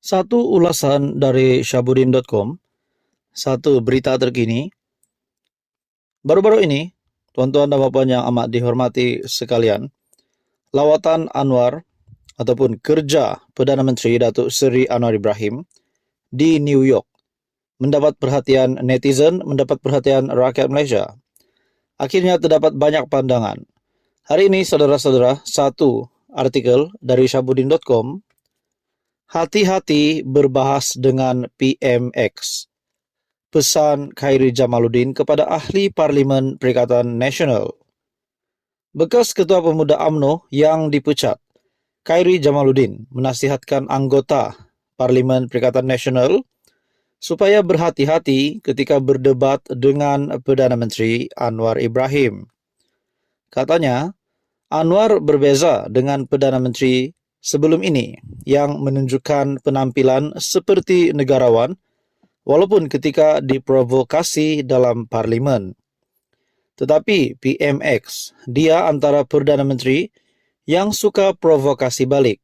Satu ulasan dari syahbudin.com, satu berita terkini. Baru-baru ini, tuan-tuan dan puan yang amat dihormati sekalian, lawatan Anwar ataupun kerja Perdana Menteri Datuk Seri Anwar Ibrahim di New York mendapat perhatian netizen, mendapat perhatian rakyat Malaysia. Akhirnya terdapat banyak pandangan. Hari ini, saudara-saudara, satu artikel dari syahbudin.com, hati-hati berbahas dengan PMX. Pesan Khairy Jamaluddin kepada Ahli Parlimen Perikatan Nasional. Bekas Ketua Pemuda UMNO yang dipecat, Khairy Jamaluddin, menasihatkan anggota Parlimen Perikatan Nasional supaya berhati-hati ketika berdebat dengan Perdana Menteri Anwar Ibrahim. Katanya, Anwar berbeza dengan Perdana Menteri sebelum ini yang menunjukkan penampilan seperti negarawan walaupun ketika diprovokasi dalam parlimen. Tetapi PMX, dia antara Perdana Menteri yang suka provokasi balik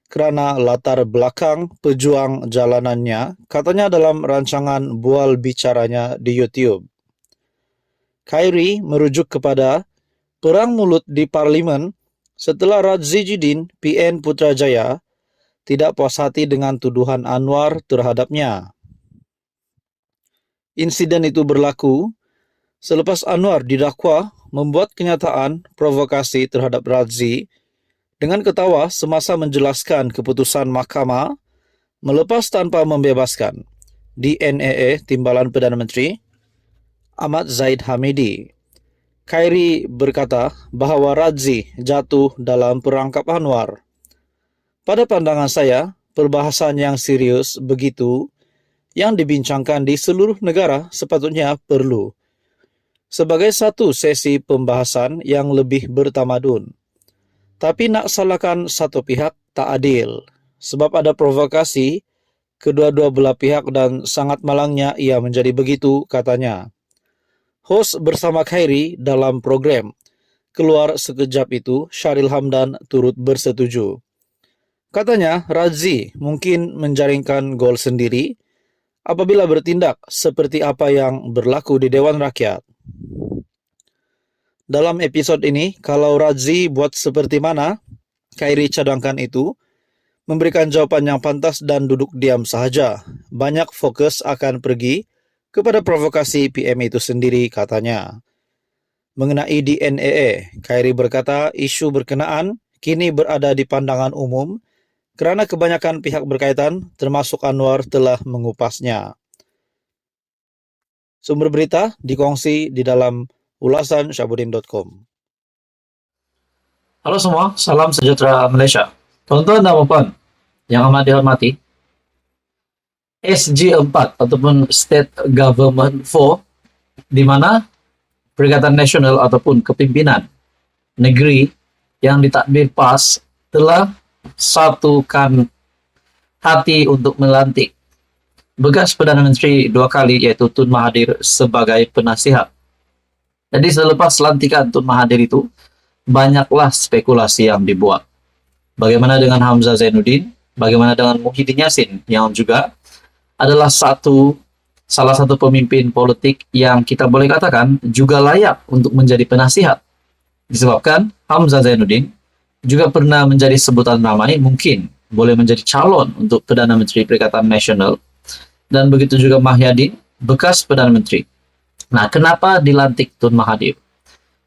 kerana latar belakang pejuang jalanannya, katanya dalam rancangan bual bicaranya di YouTube. Khairy merujuk kepada perang mulut di parlimen setelah Radzi Jidin, PN Putrajaya, tidak puas hati dengan tuduhan Anwar terhadapnya. Insiden itu berlaku selepas Anwar didakwa membuat kenyataan provokasi terhadap Radzi dengan ketawa semasa menjelaskan keputusan mahkamah melepas tanpa membebaskan DNAA Timbalan Perdana Menteri Ahmad Zahid Hamidi. Khairy berkata bahawa Radzi jatuh dalam perangkap Anwar. Pada pandangan saya, perbahasan yang serius begitu yang dibincangkan di seluruh negara sepatutnya perlu sebagai satu sesi pembahasan yang lebih bertamadun. Tapi nak salahkan satu pihak tak adil, sebab ada provokasi kedua-dua belah pihak dan sangat malangnya ia menjadi begitu, katanya. Hos bersama Khairy dalam program Keluar Sekejap itu, Syaril Hamdan turut bersetuju. Katanya, Radzi mungkin menjaringkan gol sendiri apabila bertindak seperti apa yang berlaku di Dewan Rakyat. Dalam episod ini, kalau Radzi buat seperti mana Khairy cadangkan itu, memberikan jawapan yang pantas dan duduk diam sahaja, banyak fokus akan pergi kepada provokasi PM itu sendiri, katanya. Mengenai DNAA, Khairy berkata isu berkenaan kini berada di pandangan umum kerana kebanyakan pihak berkaitan termasuk Anwar telah mengupasnya. Sumber berita dikongsi di dalam ulasan syahbudin.com. Halo semua, salam sejahtera Malaysia. Tuan-tuan dan puan yang amat dihormati, SG4 ataupun State Government 4, di mana Perikatan Nasional ataupun kepimpinan negeri yang ditadbir PAS telah satukan hati untuk melantik bekas Perdana Menteri 2 kali iaitu Tun Mahathir sebagai penasihat. Jadi selepas lantikan Tun Mahathir itu, banyaklah spekulasi yang dibuat. Bagaimana dengan Hamzah Zainuddin? Bagaimana dengan Muhyiddin Yassin yang juga adalah salah satu pemimpin politik yang kita boleh katakan juga layak untuk menjadi penasihat. Disebabkan Hamzah Zainuddin juga pernah menjadi sebutan ramai, mungkin boleh menjadi calon untuk Perdana Menteri Perikatan Nasional. Dan begitu juga Mahyadin, bekas Perdana Menteri. Nah, kenapa dilantik Tun Mahathir?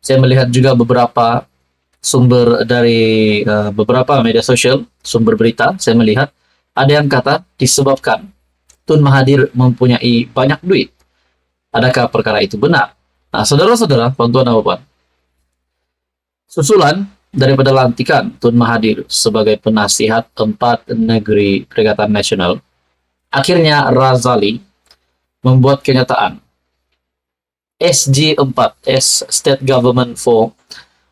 Saya melihat juga beberapa sumber dari beberapa media sosial, sumber berita, saya melihat ada yang kata disebabkan Tun Mahathir mempunyai banyak duit. Adakah perkara itu benar? Nah, saudara-saudara, tuan-tuan dan puan, susulan daripada lantikan Tun Mahathir sebagai penasihat 4 negeri Perikatan Nasional, akhirnya Razali membuat kenyataan SG4, State Government 4,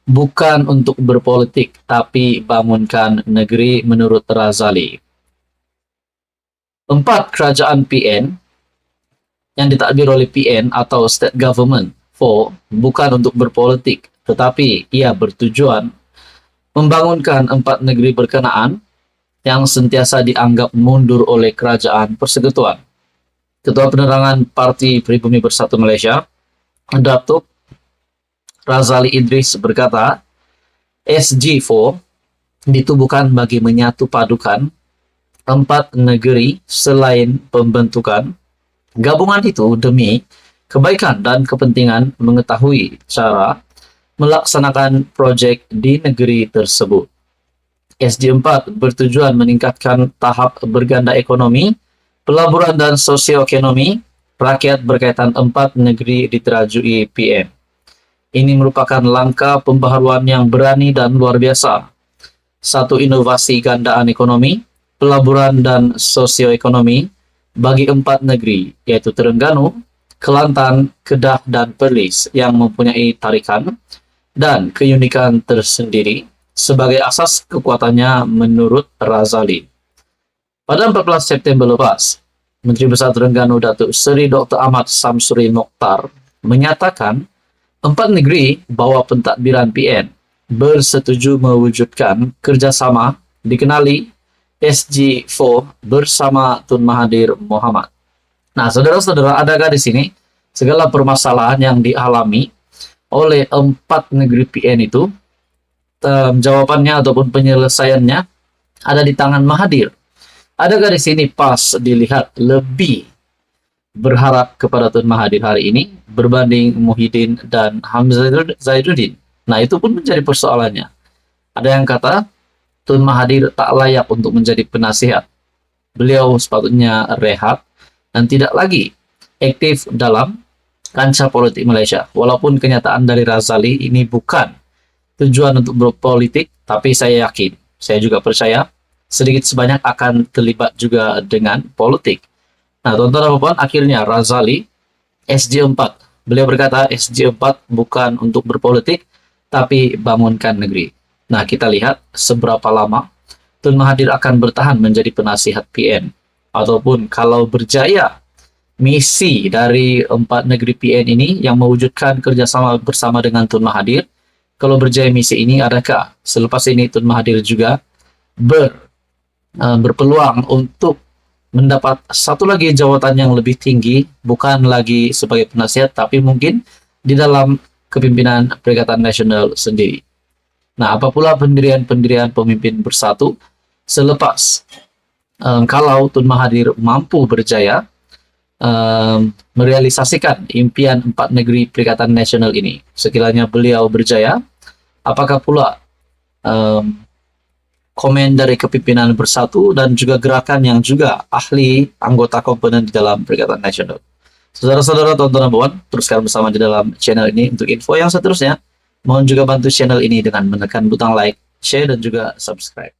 bukan untuk berpolitik, tapi bangunkan negeri menurut Razali. 4 kerajaan PN yang ditadbir oleh PN atau State Government bukan untuk berpolitik, tetapi ia bertujuan membangunkan 4 negeri berkenaan yang sentiasa dianggap mundur oleh Kerajaan Persekutuan. Ketua Penerangan Parti Pribumi Bersatu Malaysia, Datuk Razali Idris berkata, SG4 ditubuhkan bagi menyatu padukan 4 negeri selain pembentukan. Gabungan itu demi kebaikan dan kepentingan mengetahui cara melaksanakan projek di negeri tersebut. SG4 bertujuan meningkatkan tahap berganda ekonomi, pelaburan dan sosioekonomi rakyat berkaitan 4 negeri diterajui PM. Ini merupakan langkah pembaharuan yang berani dan luar biasa. Satu inovasi gandaan ekonomi, pelaburan dan sosioekonomi bagi 4 negeri, yaitu Terengganu, Kelantan, Kedah, dan Perlis yang mempunyai tarikan dan keunikan tersendiri sebagai asas kekuatannya menurut Razali. Pada 14 September lepas, Menteri Besar Terengganu Datuk Seri Dr. Ahmad Samsuri Mokhtar menyatakan 4 negeri bawah pentadbiran PN bersetuju mewujudkan kerjasama dikenali SG4 bersama Tun Mahathir Mohamad. Nah, saudara-saudara, adakah di sini segala permasalahan yang dialami oleh 4 negeri PN itu, jawabannya ataupun penyelesaiannya ada di tangan Mahathir? Adakah di sini pas dilihat lebih berharap kepada Tun Mahathir hari ini berbanding Muhyiddin dan Hamzah Zainuddin? Nah, itu pun menjadi persoalannya. Ada yang kata Tun Mahathir tak layak untuk menjadi penasihat. Beliau sepatutnya rehat dan tidak lagi aktif dalam kancah politik Malaysia. Walaupun kenyataan dari Razali ini bukan tujuan untuk berpolitik, tapi saya yakin, saya juga percaya sedikit sebanyak akan terlibat juga dengan politik. Nah, tuan-tuan dan puan, akhirnya Razali SG4. Beliau berkata SG4 bukan untuk berpolitik, tapi bangunkan negeri. Nah, kita lihat seberapa lama Tun Mahathir akan bertahan menjadi penasihat PN. Ataupun kalau berjaya misi dari 4 negeri PN ini yang mewujudkan kerjasama bersama dengan Tun Mahathir, kalau berjaya misi ini, adakah selepas ini Tun Mahathir juga berpeluang untuk mendapat satu lagi jawatan yang lebih tinggi, bukan lagi sebagai penasihat, tapi mungkin di dalam kepimpinan Perikatan Nasional sendiri. Nah, apa pula pendirian-pendirian pemimpin bersatu selepas kalau Tun Mahathir mampu berjaya merealisasikan impian 4 negeri Perikatan Nasional ini. Sekiranya beliau berjaya, apakah pula komen dari kepimpinan bersatu dan juga gerakan yang juga ahli anggota komponen di dalam Perikatan Nasional? Saudara-saudara, tonton dan puan, teruskan bersama di dalam channel ini untuk info yang seterusnya. Mohon juga bantu channel ini dengan menekan butang like, share, dan juga subscribe.